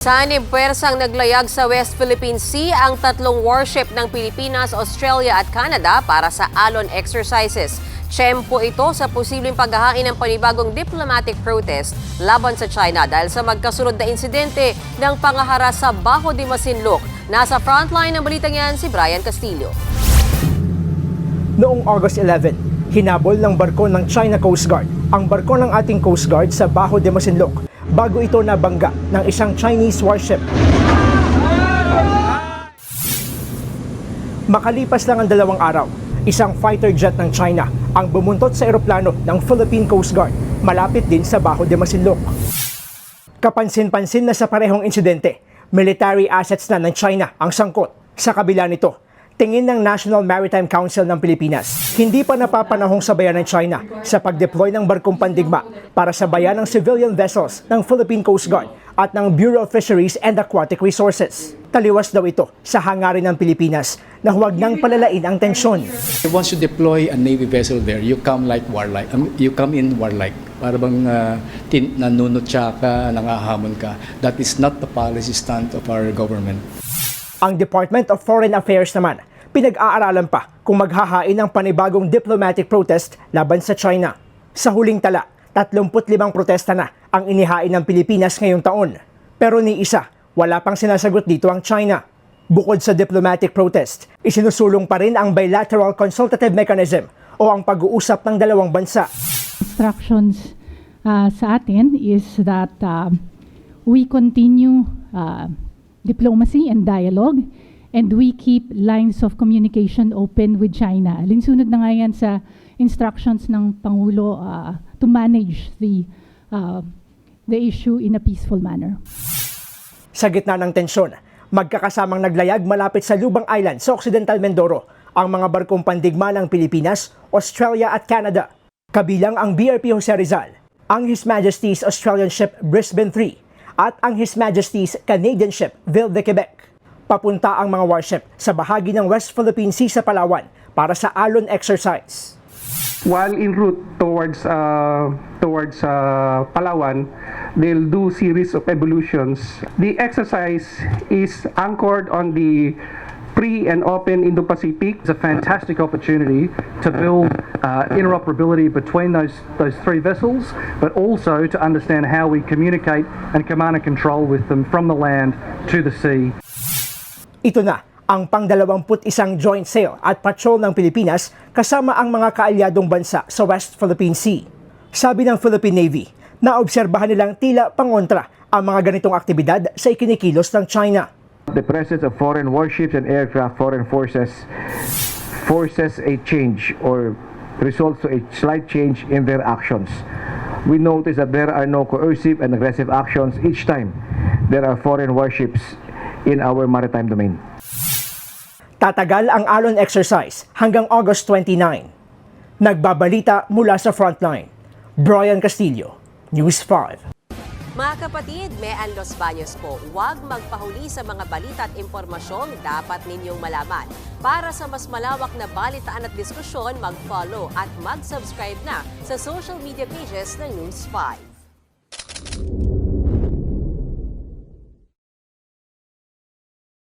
Sanib puwersang naglayag sa West Philippine Sea ang tatlong warship ng Pilipinas, Australia at Canada para sa Alon exercises. Tiyempo ito sa posibleng paghahain ng panibagong diplomatic protest laban sa China dahil sa magkasunod na insidente ng pangahara sa Bajo de Masinloc. Nasa frontline ng balitang yan si Brian Castillo. Noong August 11, hinabol ng barko ng China Coast Guard ang barko ng ating Coast Guard sa Bajo de Masinloc bago ito nabangga ng isang Chinese warship. Makalipas lang ang 2 araw, isang fighter jet ng China ang bumuntot sa eroplano ng Philippine Coast Guard malapit din sa Bajo de Masinloc. Kapansin-pansin na sa parehong insidente, military assets na ng China ang sangkot. Sa kabila nito, tingin ng National Maritime Council ng Pilipinas, hindi pa napapanahong sabayan ng China sa pag-deploy ng barkong pandigma para sabayan ng civilian vessels ng Philippine Coast Guard at ng Bureau of Fisheries and Aquatic Resources. Taliwas daw ito sa hangarin ng Pilipinas na huwag nang palalain ang tensyon. Once you deploy a Navy vessel there, you come like warlike. You come in warlike. Para bang nanunutya ka, nangahamon ka. That is not the policy stand of our government. Ang Department of Foreign Affairs naman, pinag-aaralan pa kung maghahain ng panibagong diplomatic protest laban sa China. Sa huling tala, 35 protesta na ang inihain ng Pilipinas ngayong taon. Pero ni isa, wala pang sinasagot dito ang China. Bukod sa diplomatic protest, isinusulong pa rin ang bilateral consultative mechanism o ang pag-uusap ng dalawang bansa. Instructions sa atin is that we continue diplomacy and dialogue, and we keep lines of communication open with China. Alinsunod na nga yan sa instructions ng Pangulo to manage the issue in a peaceful manner. Sa gitna ng tensyon, magkakasamang naglayag malapit sa Lubang Island sa Occidental Mindoro ang mga barkong pandigma ng Pilipinas, Australia at Canada. Kabilang ang BRP Jose Rizal, ang His Majesty's Australian Ship Brisbane 3, at ang His Majesty's Canadian Ship Ville de Quebec. Papunta ang mga warship sa bahagi ng West Philippine Sea sa Palawan para sa Alon exercise. While en route towards Palawan, they'll do series of evolutions. The exercise is anchored on the free and open Indo-Pacific. It's a fantastic opportunity to build interoperability between those three vessels, but also to understand how we communicate and command and control with them from the land to the sea. Ito na ang pang-21 joint sail at patrol ng Pilipinas kasama ang mga kaalyadong bansa sa West Philippine Sea. Sabi ng Philippine Navy, naobserbahan nilang tila pangontra ang mga ganitong aktibidad sa ikinikilos ng China. The presence of foreign warships and aircraft foreign forces forces a change or results to a slight change in their actions. We notice that there are no coercive and aggressive actions each time there are foreign warships in our maritime domain. Tatagal ang Alon exercise hanggang August 29. Nagbabalita mula sa frontline. Brian Castillo, News 5. Mga kapatid, Mean Los Baños po, huwag magpahuli sa mga balita at impormasyong dapat ninyong malaman. Para sa mas malawak na balitaan at diskusyon, mag-follow at mag-subscribe na sa social media pages ng News 5.